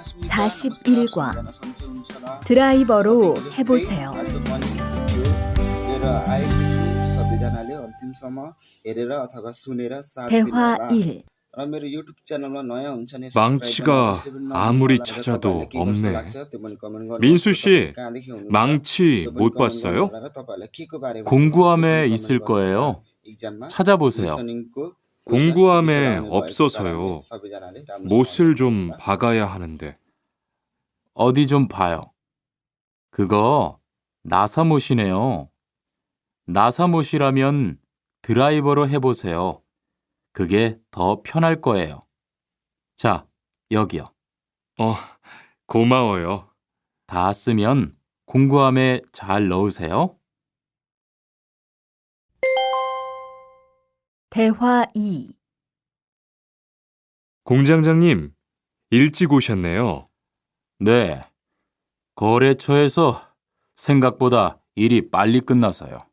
41과 드라이버로 해보세요. 대화 1. 망치가 아무리 찾아도 없네. 민수 씨, 망치 못 봤어요? 공구함에 있을 거예요. 찾아보세요. 공구함에 없어서요. 못을 좀 박아야 하는데. 어디 좀 봐요. 그거 나사못이네요. 나사못이라면 드라이버로 해보세요. 그게 더 편할 거예요. 자, 여기요. 고마워요. 다 쓰면 공구함에 잘 넣으세요. 대화 2. 공장장님, 일찍 오셨네요. 네. 거래처에서 생각보다 일이 빨리 끝나서요.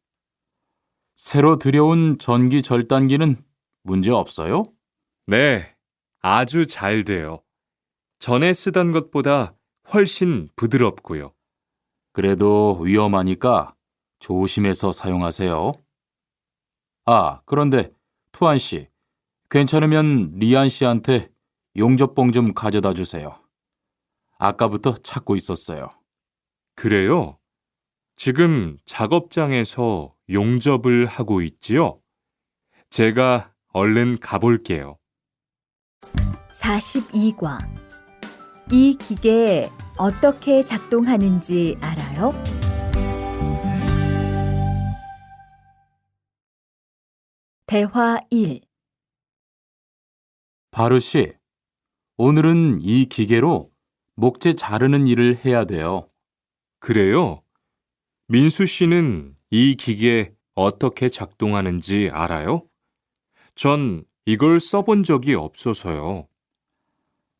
새로 들여온 전기 절단기는 문제 없어요? 네, 아주 잘 돼요. 전에 쓰던 것보다 훨씬 부드럽고요. 그래도 위험하니까 조심해서 사용하세요. 아, 그런데 투안 씨, 괜찮으면 리안 씨한테 용접봉 좀 가져다 주세요. 아까부터 찾고 있었어요. 그래요? 지금 작업장에서 용접을 하고 있지요? 제가 얼른 가볼게요. 42과 이 기계 어떻게 작동하는지 알아요? 대화 1. 바루 씨, 오늘은 이 기계로 목재 자르는 일을 해야 돼요. 그래요? 민수 씨는 이 기계 어떻게 작동하는지 알아요? 전 이걸 써본 적이 없어서요.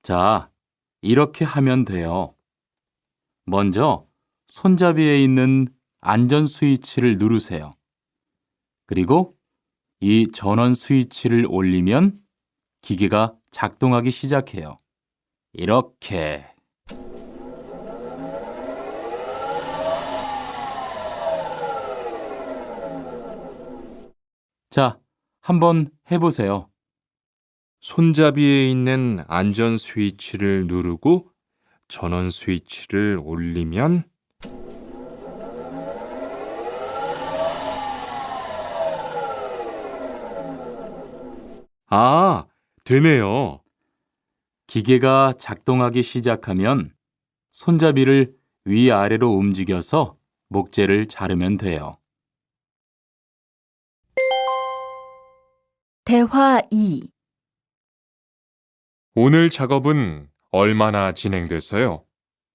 자, 이렇게 하면 돼요. 먼저 손잡이에 있는 안전 스위치를 누르세요. 그리고 이 전원 스위치를 올리면 기계가 작동하기 시작해요. 이렇게. 자, 한번 해보세요. 손잡이에 있는 안전 스위치를 누르고 전원 스위치를 올리면 되네요. 기계가 작동하기 시작하면 손잡이를 위아래로 움직여서 목재를 자르면 돼요. 대화 2. 오늘 작업은 얼마나 진행됐어요?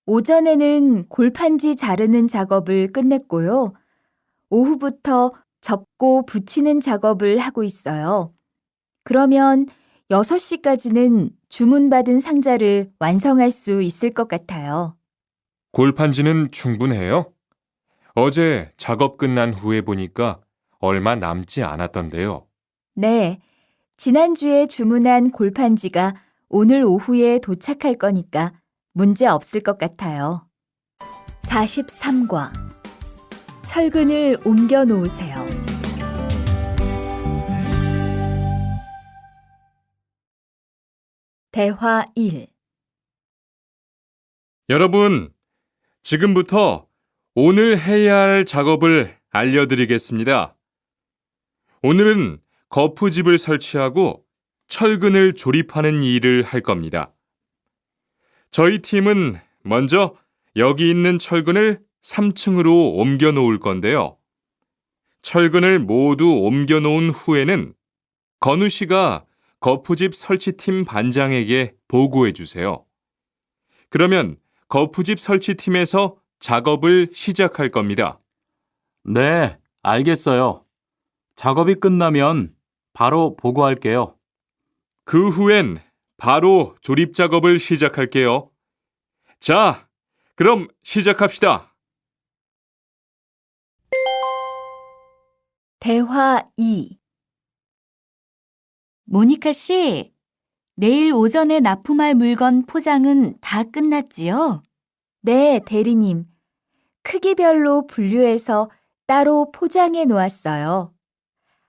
오전에는 골판지 자르는 작업을 끝냈고요. 오후부터 접고 붙이는 작업을 하고 있어요. 그러면 6시까지는 주문받은 상자를 완성할 수 있을 것 같아요. 골판지는 충분해요? 어제 작업 끝난 후에 보니까 얼마 남지 않았던데요. 네, 지난주에 주문한 골판지가 오늘 오후에 도착할 거니까 문제 없을 것 같아요. 43과 철근을 옮겨 놓으세요. 대화 1. 여러분, 지금부터 오늘 해야 할 작업을 알려드리겠습니다. 오늘은 거푸집을 설치하고 철근을 조립하는 일을 할 겁니다. 저희 팀은 먼저 여기 있는 철근을 3층으로 옮겨 놓을 건데요. 철근을 모두 옮겨 놓은 후에는 건우 씨가 거푸집 설치팀 반장에게 보고해 주세요. 그러면 거푸집 설치팀에서 작업을 시작할 겁니다. 네, 알겠어요. 작업이 끝나면 바로 보고할게요. 그 후엔 바로 조립 작업을 시작할게요. 자, 그럼 시작합시다. 대화 2. 모니카 씨, 내일 오전에 납품할 물건 포장은 다 끝났지요? 네, 대리님. 크기별로 분류해서 따로 포장해 놓았어요.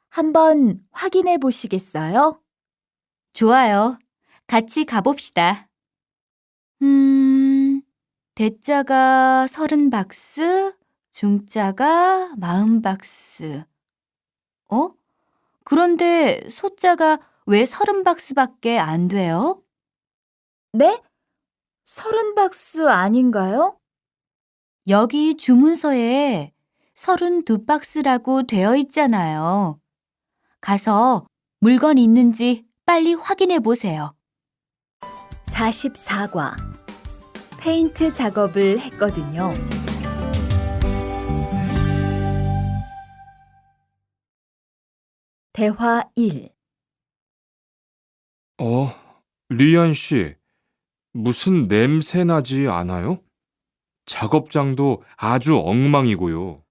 한번 확인해 보시겠어요? 좋아요. 같이 가봅시다. 대자가 30박스, 중자가 40박스. 그런데 소자가 왜 30박스밖에 안 돼요? 네? 30박스 아닌가요? 여기 주문서에 32박스라고 되어 있잖아요. 가서 물건 있는지 빨리 확인해 보세요. 44과 페인트 작업을 했거든요. 대화 1. 리안 씨, 무슨 냄새 나지 않아요? 작업장도 아주 엉망이고요.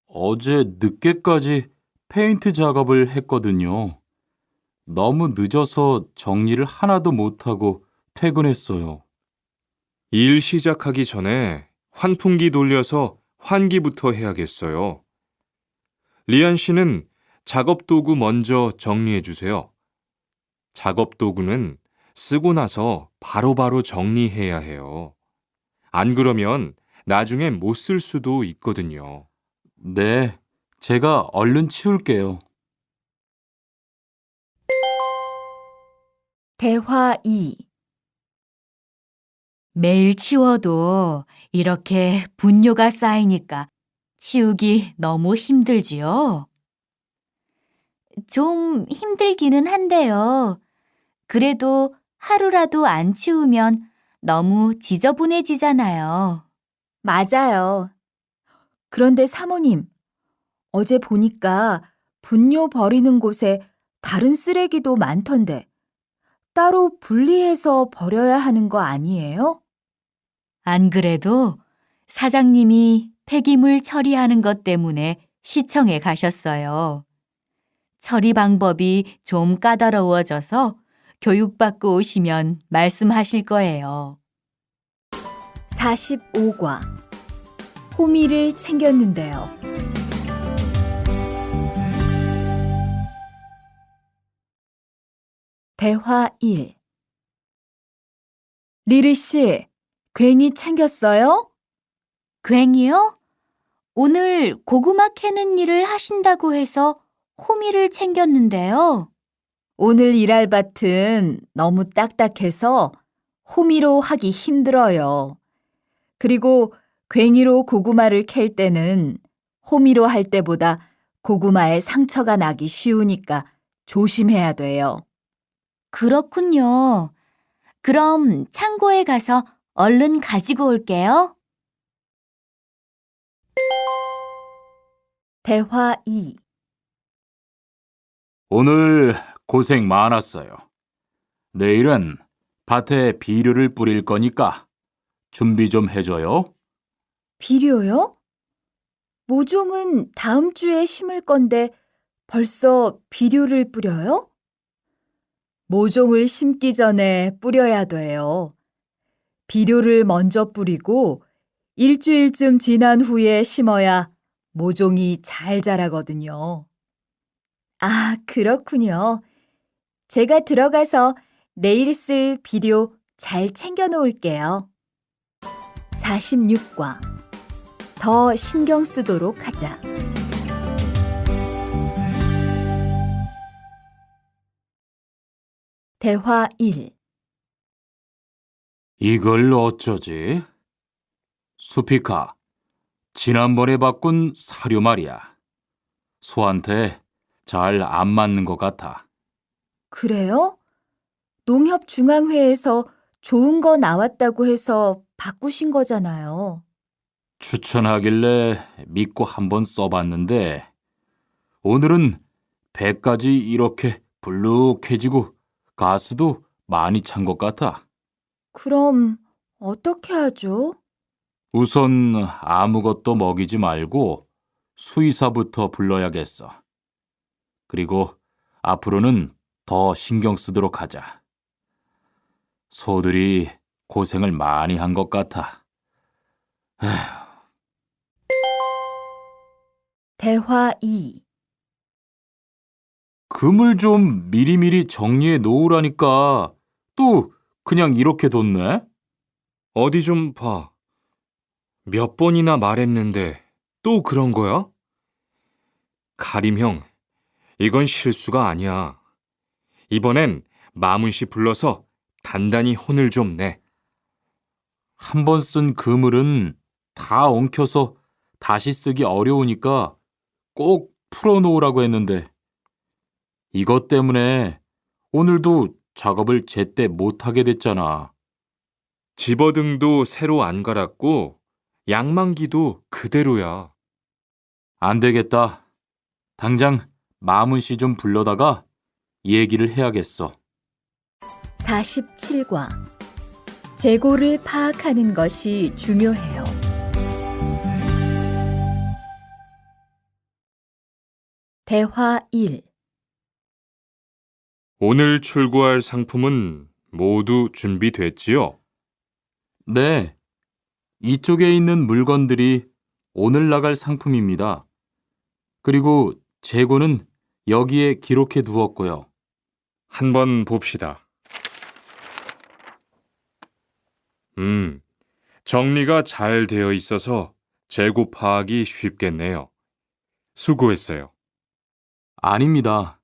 어제 늦게까지 페인트 작업을 했거든요. 너무 늦어서 정리를 하나도 못하고 퇴근했어요. 일 시작하기 전에 환풍기 돌려서 환기부터 해야겠어요. 리안 씨는 작업 도구 먼저 정리해 주세요. 작업 도구는 쓰고 나서 바로바로 정리해야 해요. 안 그러면 나중에 못 쓸 수도 있거든요. 네, 제가 얼른 치울게요. 대화 2. 매일 치워도 이렇게 분뇨가 쌓이니까 치우기 너무 힘들지요? 좀 힘들기는 한데요. 그래도 하루라도 안 치우면 너무 지저분해지잖아요. 맞아요. 그런데 사모님, 어제 보니까 분뇨 버리는 곳에 다른 쓰레기도 많던데 따로 분리해서 버려야 하는 거 아니에요? 안 그래도 사장님이 폐기물 처리하는 것 때문에 시청에 가셨어요. 처리 방법이 좀 까다로워져서 교육받고 오시면 말씀하실 거예요. 45과 호미를 챙겼는데요. 대화 1. 리리 씨, 괭이 챙겼어요? 괭이요? 오늘 고구마 캐는 일을 하신다고 해서 호미를 챙겼는데요. 오늘 일할 밭은 너무 딱딱해서 호미로 하기 힘들어요. 그리고 괭이로 고구마를 캘 때는 호미로 할 때보다 고구마에 상처가 나기 쉬우니까 조심해야 돼요. 그렇군요. 그럼 창고에 가서 얼른 가지고 올게요. 대화 2. 오늘 고생 많았어요. 내일은 밭에 비료를 뿌릴 거니까 준비 좀 해줘요. 비료요? 모종은 다음 주에 심을 건데 벌써 비료를 뿌려요? 모종을 심기 전에 뿌려야 돼요. 비료를 먼저 뿌리고 일주일쯤 지난 후에 심어야 모종이 잘 자라거든요. 아, 그렇군요. 제가 들어가서 내일 쓸 비료 잘 챙겨 놓을게요. 46과 더 신경 쓰도록 하자. 대화 1. 이걸 어쩌지? 수피카, 지난번에 바꾼 사료 말이야. 소한테 잘 안 맞는 것 같아. 그래요? 농협중앙회에서 좋은 거 나왔다고 해서 바꾸신 거잖아요. 추천하길래 믿고 한번 써봤는데 오늘은 배까지 이렇게 불룩해지고 가스도 많이 찬 것 같아. 그럼 어떻게 하죠? 우선 아무것도 먹이지 말고 수의사부터 불러야겠어. 그리고 앞으로는 더 신경 쓰도록 하자. 소들이 고생을 많이 한 것 같아. 대화 2. 금을 좀 미리미리 정리해 놓으라니까 또 그냥 이렇게 뒀네? 어디 좀 봐. 몇 번이나 말했는데 또 그런 거야? 가림 형, 이건 실수가 아니야. 이번엔 마문 씨 불러서 단단히 혼을 좀 내. 한 번 쓴 그물은 다 엉켜서 다시 쓰기 어려우니까 꼭 풀어놓으라고 했는데 이것 때문에 오늘도 작업을 제때 못하게 됐잖아. 집어등도 새로 안 갈았고 양만기도 그대로야. 안 되겠다. 당장 마문 씨 좀 불러다가 얘기를 해야겠어. 47과. 재고를 파악하는 것이 중요해요. 대화 1. 오늘 출고할 상품은 모두 준비됐지요? 네, 이쪽에 있는 물건들이 오늘 나갈 상품입니다. 그리고 재고는 여기에 기록해 두었고요. 한번 봅시다. 정리가 잘 되어 있어서 재고 파악이 쉽겠네요. 수고했어요. 아닙니다.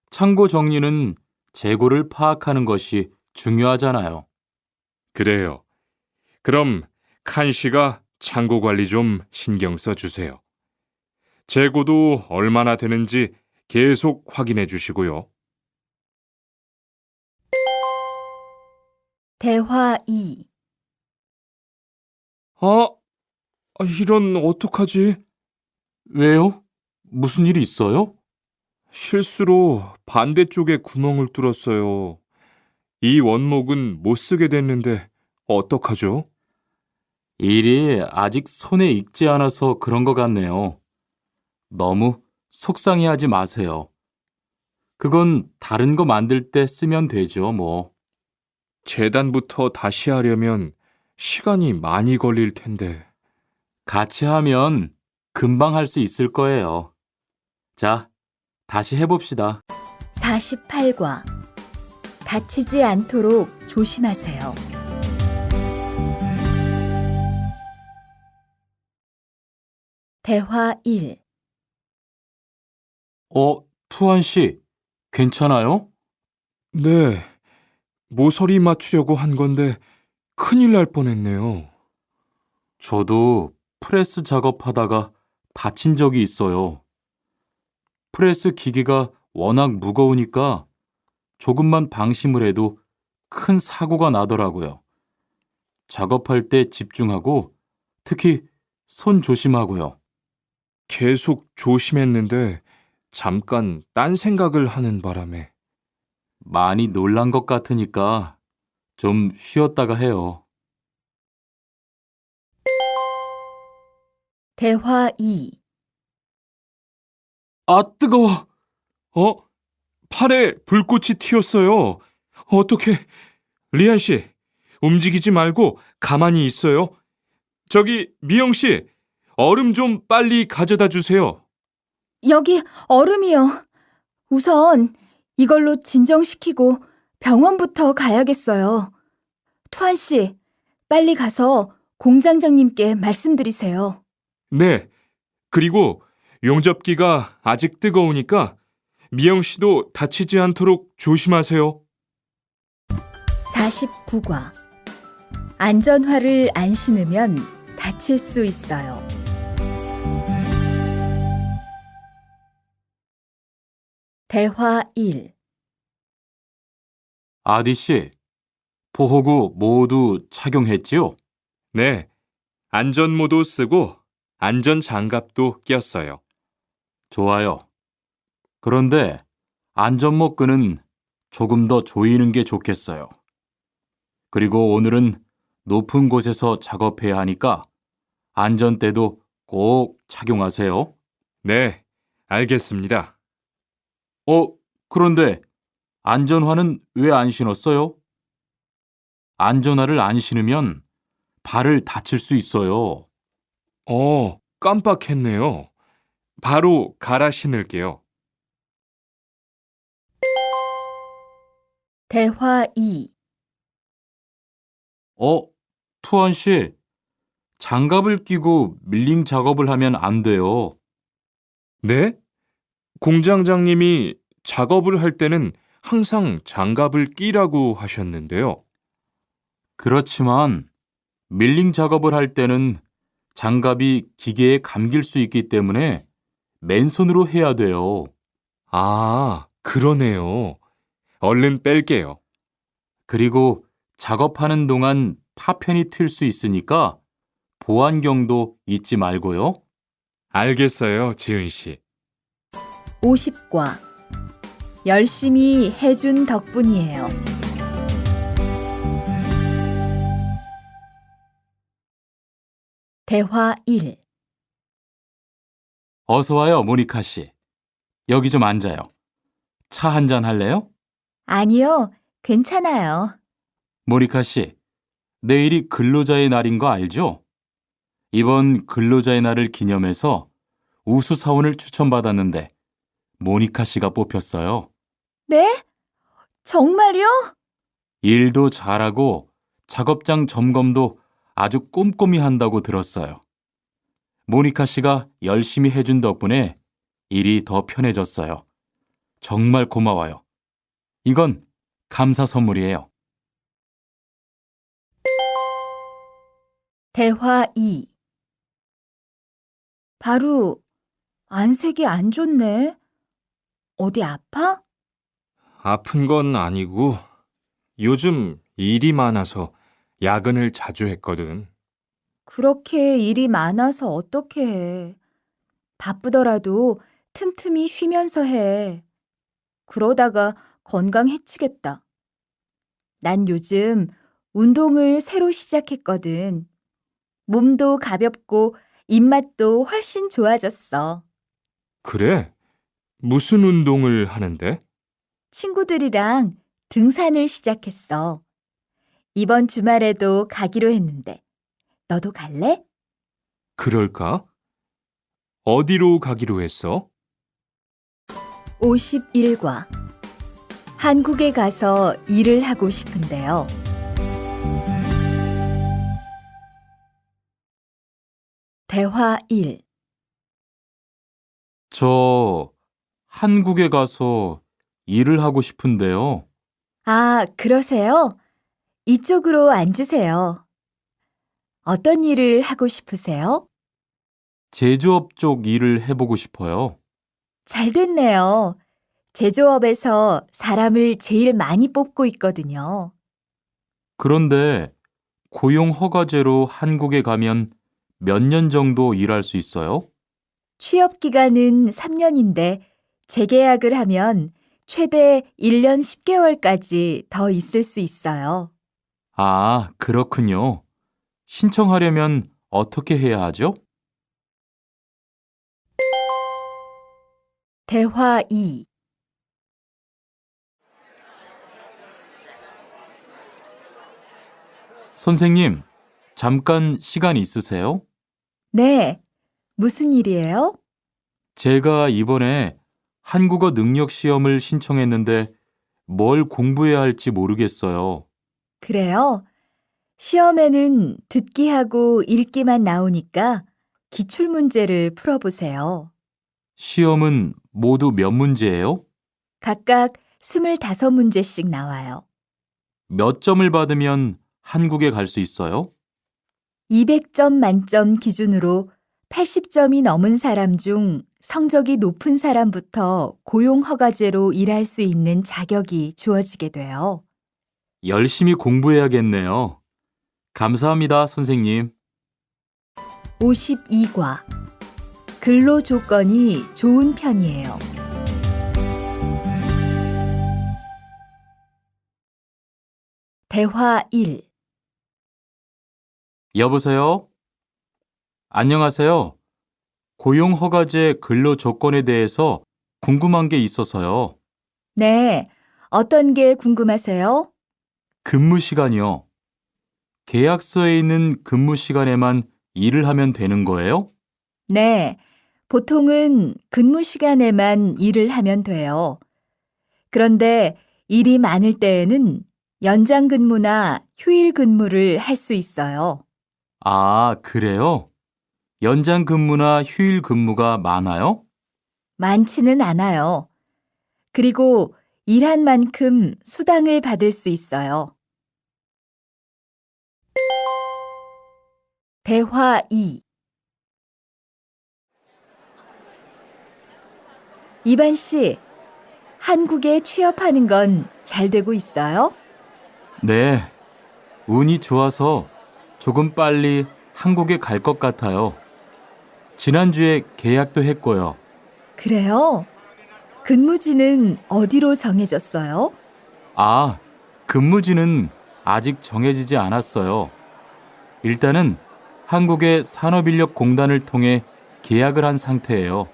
창고 정리는 재고를 파악하는 것이 중요하잖아요. 그래요. 그럼 칸 씨가 창고 관리 좀 신경 써 주세요. 재고도 얼마나 되는지 계속 확인해 주시고요. 대화 2. 이런 어떡하지? 왜요? 무슨 일이 있어요? 실수로 반대쪽에 구멍을 뚫었어요. 이 원목은 못 쓰게 됐는데 어떡하죠? 일이 아직 손에 익지 않아서 그런 것 같네요. 너무 속상해하지 마세요. 그건 다른 거 만들 때 쓰면 되죠, 뭐. 재단부터 다시 하려면 시간이 많이 걸릴 텐데. 같이 하면 금방 할 수 있을 거예요. 자, 다시 해봅시다. 48과. 다치지 않도록 조심하세요. 대화 1. 투한 씨, 괜찮아요? 네, 모서리 맞추려고 한 건데 큰일 날 뻔했네요. 저도 프레스 작업하다가 다친 적이 있어요. 프레스 기계가 워낙 무거우니까 조금만 방심을 해도 큰 사고가 나더라고요. 작업할 때 집중하고 특히 손 조심하고요. 계속 조심했는데 잠깐 딴 생각을 하는 바람에. 많이 놀란 것 같으니까 좀 쉬었다가 해요. 대화 2. 아, 뜨거워! 팔에 불꽃이 튀었어요. 어떻게? 리안 씨, 움직이지 말고 가만히 있어요. 저기 미영 씨, 얼음 좀 빨리 가져다 주세요. 여기 얼음이요. 우선 이걸로 진정시키고 병원부터 가야겠어요. 투한 씨, 빨리 가서 공장장님께 말씀드리세요. 네. 그리고 용접기가 아직 뜨거우니까 미영 씨도 다치지 않도록 조심하세요. 49과. 안전화를 안 신으면 다칠 수 있어요. 대화 1. 아디 씨, 보호구 모두 착용했지요? 네. 안전모도 쓰고 안전장갑도 꼈어요. 좋아요. 그런데 안전모 끈은 조금 더 조이는 게 좋겠어요. 그리고 오늘은 높은 곳에서 작업해야 하니까 안전대도 꼭 착용하세요. 네, 알겠습니다. 그런데 안전화는 왜 안 신었어요? 안전화를 안 신으면 발을 다칠 수 있어요. 깜빡했네요. 바로 갈아 신을게요. 대화 2. 투안 씨, 장갑을 끼고 밀링 작업을 하면 안 돼요. 네? 공장장님이 작업을 할 때는 항상 장갑을 끼라고 하셨는데요. 그렇지만 밀링 작업을 할 때는 장갑이 기계에 감길 수 있기 때문에 맨손으로 해야 돼요. 아, 그러네요. 얼른 뺄게요. 그리고 작업하는 동안 파편이 튈 수 있으니까 보안경도 잊지 말고요. 알겠어요, 지은 씨. 50과. 열심히 해준 덕분이에요. 대화 1. 어서 와요, 모니카 씨. 여기 좀 앉아요. 차 한잔 할래요? 아니요, 괜찮아요. 모니카 씨, 내일이 근로자의 날인 거 알죠? 이번 근로자의 날을 기념해서 우수 사원을 추천받았는데 모니카 씨가 뽑혔어요. 네? 정말요? 일도 잘하고 작업장 점검도 아주 꼼꼼히 한다고 들었어요. 모니카 씨가 열심히 해준 덕분에 일이 더 편해졌어요. 정말 고마워요. 이건 감사 선물이에요. 대화 2. 바로 안색이 안 좋네. 어디 아파? 아픈 건 아니고 요즘 일이 많아서 야근을 자주 했거든. 그렇게 일이 많아서 어떻게 해. 바쁘더라도 틈틈이 쉬면서 해. 그러다가 건강 해치겠다. 난 요즘 운동을 새로 시작했거든. 몸도 가볍고 입맛도 훨씬 좋아졌어. 그래? 무슨 운동을 하는데? 친구들이랑 등산을 시작했어. 이번 주말에도 가기로 했는데, 너도 갈래? 그럴까? 어디로 가기로 했어? 51과. 한국에 가서 일을 하고 싶은데요. 대화 1. 저 한국에 가서 일을 하고 싶은데요. 아, 그러세요? 이쪽으로 앉으세요. 어떤 일을 하고 싶으세요? 제조업 쪽 일을 해보고 싶어요. 잘 됐네요. 제조업에서 사람을 제일 많이 뽑고 있거든요. 그런데 고용 허가제로 한국에 가면 몇 년 정도 일할 수 있어요? 취업 기간은 3년인데 재계약을 하면 최대 1년 10개월까지 더 있을 수 있어요. 아, 그렇군요. 신청하려면 어떻게 해야 하죠? 대화 2. 선생님, 잠깐 시간 있으세요? 네, 무슨 일이에요? 제가 이번에 한국어 능력 시험을 신청했는데 뭘 공부해야 할지 모르겠어요. 그래요? 시험에는 듣기하고 읽기만 나오니까 기출문제를 풀어보세요. 시험은 모두 몇 문제예요? 각각 25문제씩 나와요. 몇 점을 받으면 한국에 갈 수 있어요? 200점 만점 기준으로 80점이 넘은 사람 중 성적이 높은 사람부터 고용허가제로 일할 수 있는 자격이 주어지게 돼요. 열심히 공부해야겠네요. 감사합니다, 선생님. 52과. 근로 조건이 좋은 편이에요. 대화 1. 여보세요? 안녕하세요. 고용허가제 근로 조건에 대해서 궁금한 게 있어서요. 네, 어떤 게 궁금하세요? 근무 시간이요. 계약서에 있는 근무 시간에만 일을 하면 되는 거예요? 네, 보통은 근무 시간에만 일을 하면 돼요. 그런데 일이 많을 때에는 연장 근무나 휴일 근무를 할 수 있어요. 아, 그래요? 연장 근무나 휴일 근무가 많아요? 많지는 않아요. 그리고 일한 만큼 수당을 받을 수 있어요. 대화 2. 이반 씨, 한국에 취업하는 건 잘 되고 있어요? 네, 운이 좋아서 조금 빨리 한국에 갈 것 같아요. 지난주에 계약도 했고요. 그래요? 근무지는 어디로 정해졌어요? 아, 근무지는 아직 정해지지 않았어요. 일단은 한국의 산업인력공단을 통해 계약을 한 상태예요.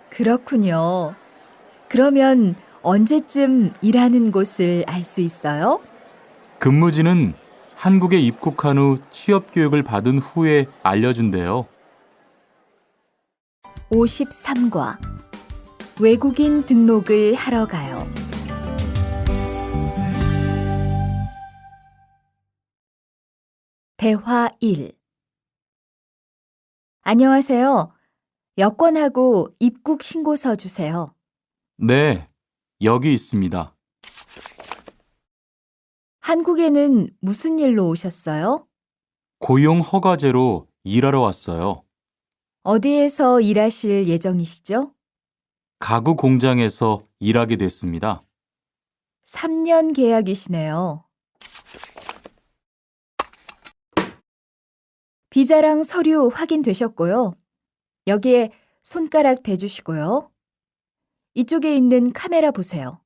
그렇군요. 그러면 언제쯤 일하는 곳을 알 수 있어요? 근무지는 한국에 입국한 후 취업 교육을 받은 후에 알려준대요. 53과 외국인 등록을 하러 가요. 대화 1. 안녕하세요. 여권하고 입국 신고서 주세요. 네, 여기 있습니다. 한국에는 무슨 일로 오셨어요? 고용 허가제로 일하러 왔어요. 어디에서 일하실 예정이시죠? 가구 공장에서 일하게 됐습니다. 3년 계약이시네요. 비자랑 서류 확인되셨고요. 여기에 손가락 대주시고요. 이쪽에 있는 카메라 보세요.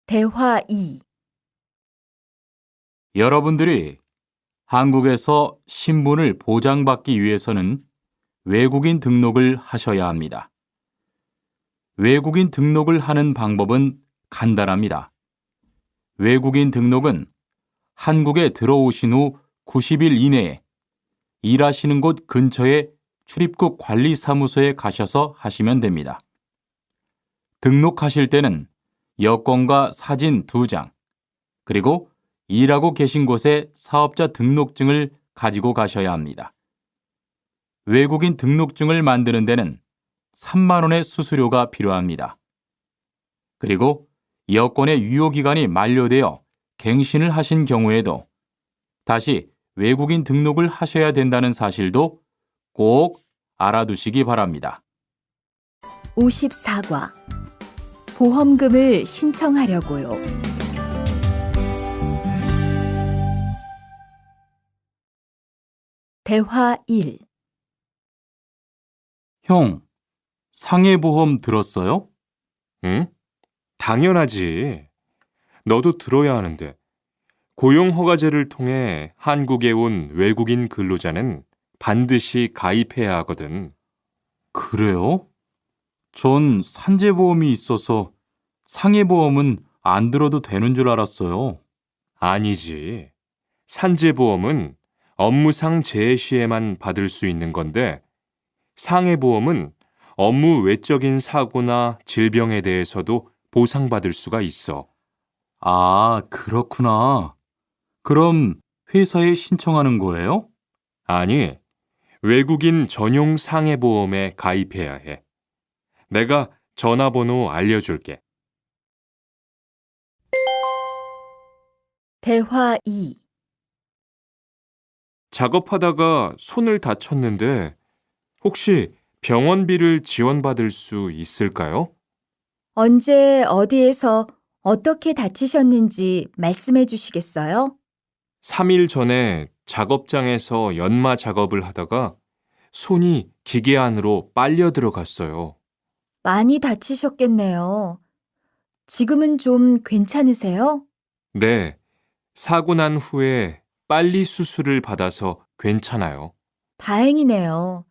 대화 2. 여러분들이 한국에서 신분을 보장받기 위해서는 외국인 등록을 하셔야 합니다. 외국인 등록을 하는 방법은 간단합니다. 외국인 등록은 한국에 들어오신 후 90일 이내에 일하시는 곳 근처의 출입국 관리사무소에 가셔서 하시면 됩니다. 등록하실 때는 여권과 사진 2장, 그리고 일하고 계신 곳의 사업자 등록증을 가지고 가셔야 합니다. 외국인 등록증을 만드는 데는 3만 원의 수수료가 필요합니다. 그리고 여권의 유효기간이 만료되어 갱신을 하신 경우에도 다시 외국인 등록을 하셔야 된다는 사실도 꼭 알아두시기 바랍니다. 54과 보험금을 신청하려고요. 대화 1. 형, 상해보험 들었어요? 응? 당연하지. 너도 들어야 하는데. 고용허가제를 통해 한국에 온 외국인 근로자는 반드시 가입해야 하거든. 그래요? 전 산재보험이 있어서 상해보험은 안 들어도 되는 줄 알았어요. 아니지. 산재보험은 업무상 재해 시에만 받을 수 있는 건데, 상해보험은 업무 외적인 사고나 질병에 대해서도 보상받을 수가 있어. 아, 그렇구나. 그럼 회사에 신청하는 거예요? 아니, 외국인 전용 상해보험에 가입해야 해. 내가 전화번호 알려줄게. 대화 2. 작업하다가 손을 다쳤는데 혹시 병원비를 지원받을 수 있을까요? 언제 어디에서 어떻게 다치셨는지 말씀해 주시겠어요? 3일 전에 작업장에서 연마 작업을 하다가 손이 기계 안으로 빨려 들어갔어요. 많이 다치셨겠네요. 지금은 좀 괜찮으세요? 네, 사고 난 후에 빨리 수술을 받아서 괜찮아요. 다행이네요.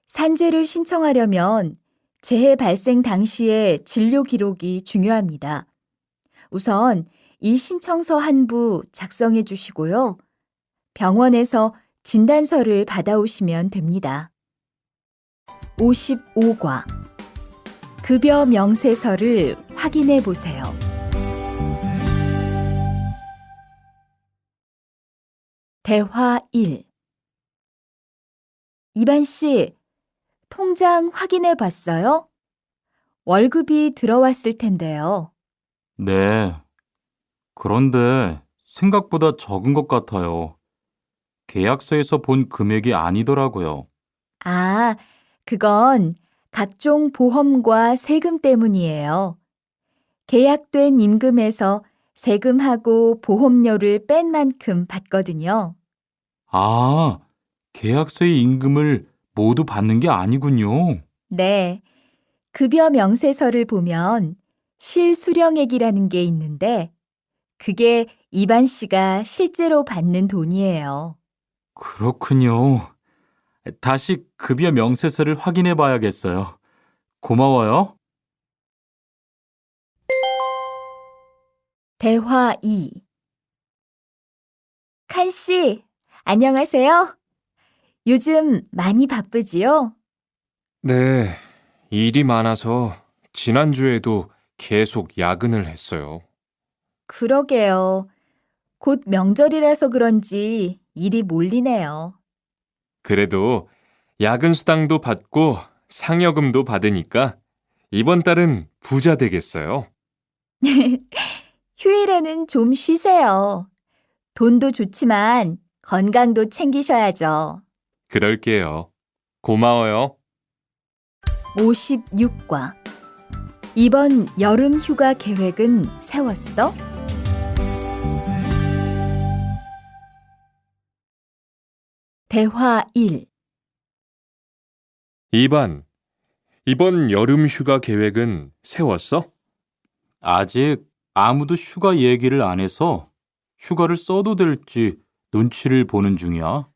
산재를 신청하려면 재해 발생 당시의 진료 기록이 중요합니다. 우선 이 신청서 한 부 작성해 주시고요. 병원에서 진단서를 받아오시면 됩니다. 55과 급여 명세서를 확인해 보세요. 대화 1. 이반 씨, 통장 확인해 봤어요? 월급이 들어왔을 텐데요. 네. 그런데 생각보다 적은 것 같아요. 계약서에서 본 금액이 아니더라고요. 아, 그건 각종 보험과 세금 때문이에요. 계약된 임금에서 세금하고 보험료를 뺀 만큼 받거든요. 아, 계약서의 임금을 모두 받는 게 아니군요. 네. 급여 명세서를 보면 실수령액이라는 게 있는데 그게 이반 씨가 실제로 받는 돈이에요. 그렇군요. 다시 급여 명세서를 확인해 봐야겠어요. 고마워요. 대화 2. 칸 씨, 안녕하세요. 요즘 많이 바쁘지요? 네, 일이 많아서 지난주에도 계속 야근을 했어요. 그러게요. 곧 명절이라서 그런지 일이 몰리네요. 그래도 야근 수당도 받고 상여금도 받으니까 이번 달은 부자 되겠어요. 휴일에는 좀 쉬세요. 돈도 좋지만 건강도 챙기셔야죠. 그럴게요. 고마워요. 56과 이번 여름 휴가 계획은 세웠어? 대화 1. 이반, 이번 여름 휴가 계획은 세웠어? 아직 아무도 휴가 얘기를 안 해서 휴가를 써도 될지 눈치를 보는 중이야.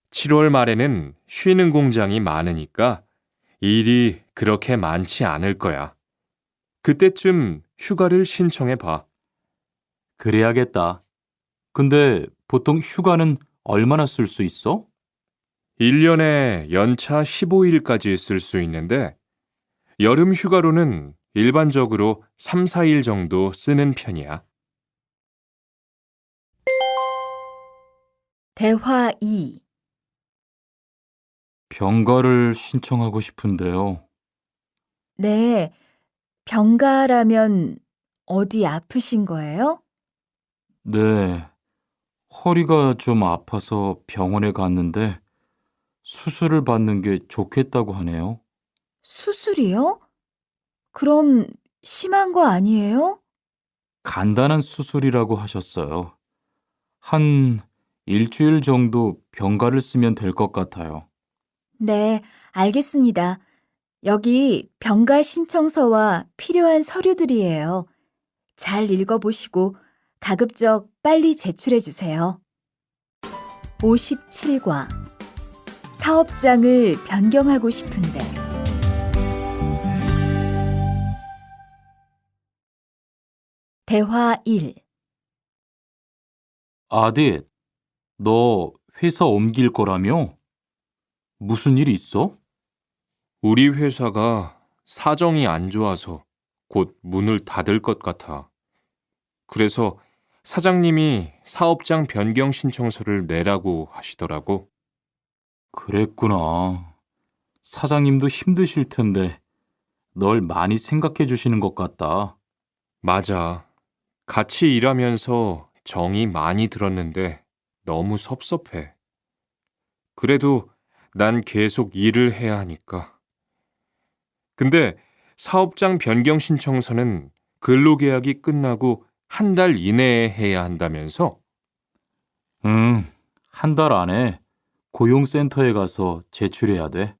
7월 말에는 쉬는 공장이 많으니까 일이 그렇게 많지 않을 거야. 그때쯤 휴가를 신청해 봐. 그래야겠다. 근데 보통 휴가는 얼마나 쓸 수 있어? 1년에 연차 15일까지 쓸 수 있는데 여름 휴가로는 일반적으로 3, 4일 정도 쓰는 편이야. 대화 2. 병가를 신청하고 싶은데요. 네, 병가라면 어디 아프신 거예요? 네, 허리가 좀 아파서 병원에 갔는데 수술을 받는 게 좋겠다고 하네요. 수술이요? 그럼 심한 거 아니에요? 간단한 수술이라고 하셨어요. 한 일주일 정도 병가를 쓰면 될 것 같아요. 네, 알겠습니다. 여기 병가 신청서와 필요한 서류들이에요. 잘 읽어보시고 가급적 빨리 제출해 주세요. 57과 사업장을 변경하고 싶은데 대화 1. 아딧, 너 회사 옮길 거라며? 무슨 일 있어? 우리 회사가 사정이 안 좋아서 곧 문을 닫을 것 같아. 그래서 사장님이 사업장 변경 신청서를 내라고 하시더라고. 그랬구나. 사장님도 힘드실 텐데 널 많이 생각해 주시는 것 같다. 맞아. 같이 일하면서 정이 많이 들었는데 너무 섭섭해. 그래도 난 계속 일을 해야 하니까. 근데 사업장 변경 신청서는 근로계약이 끝나고 한 달 이내에 해야 한다면서? 응, 한 달 안에 고용센터에 가서 제출해야 돼.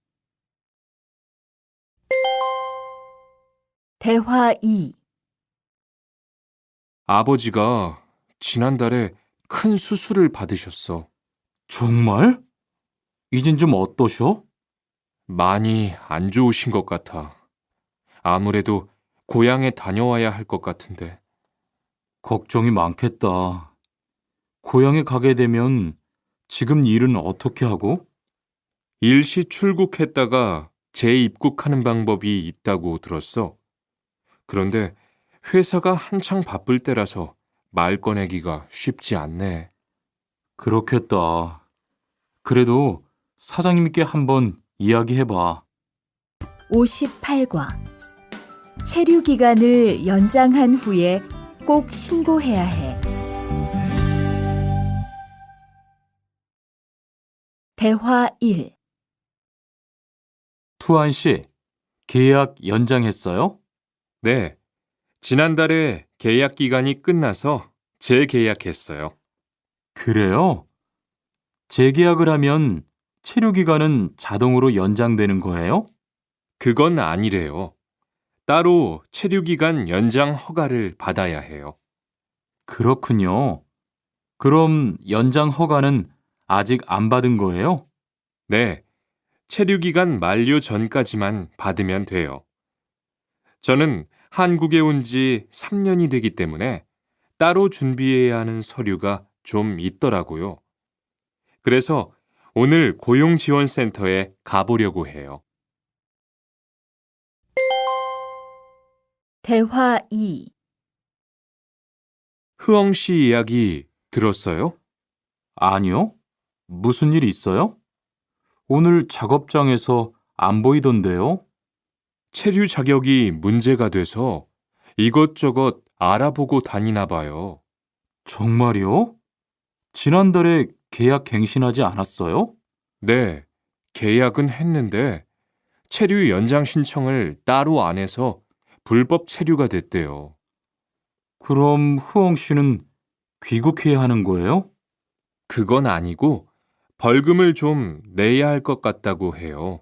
대화 2. 아버지가 지난달에 큰 수술을 받으셨어. 정말? 이젠 좀 어떠셔? 많이 안 좋으신 것 같아. 아무래도 고향에 다녀와야 할 것 같은데. 걱정이 많겠다. 고향에 가게 되면 지금 일은 어떻게 하고? 일시 출국했다가 재입국하는 방법이 있다고 들었어. 그런데 회사가 한창 바쁠 때라서 말 꺼내기가 쉽지 않네. 그렇겠다. 그래도 사장님께 한번 이야기해봐. 58과 체류 기간을 연장한 후에 꼭 신고해야 해. 대화 1. 투안 씨, 계약 연장했어요? 네, 지난달에 계약 기간이 끝나서 재계약했어요. 그래요? 재계약을 하면 체류 기간은 자동으로 연장되는 거예요? 그건 아니래요. 따로 체류기간 연장 허가를 받아야 해요. 그렇군요. 그럼 연장 허가는 아직 안 받은 거예요? 네, 체류기간 만료 전까지만 받으면 돼요. 저는 한국에 온 지 3년이 되기 때문에 따로 준비해야 하는 서류가 좀 있더라고요. 그래서 오늘 고용지원센터에 가보려고 해요. 대화 2. 흐엉 씨 이야기 들었어요? 아니요. 무슨 일 있어요? 오늘 작업장에서 안 보이던데요? 체류 자격이 문제가 돼서 이것저것 알아보고 다니나 봐요. 정말요? 지난달에 계약 갱신하지 않았어요? 네, 계약은 했는데 체류 연장 신청을 따로 안 해서 불법 체류가 됐대요. 그럼 흐엉 씨는 귀국해야 하는 거예요? 그건 아니고 벌금을 좀 내야 할 것 같다고 해요.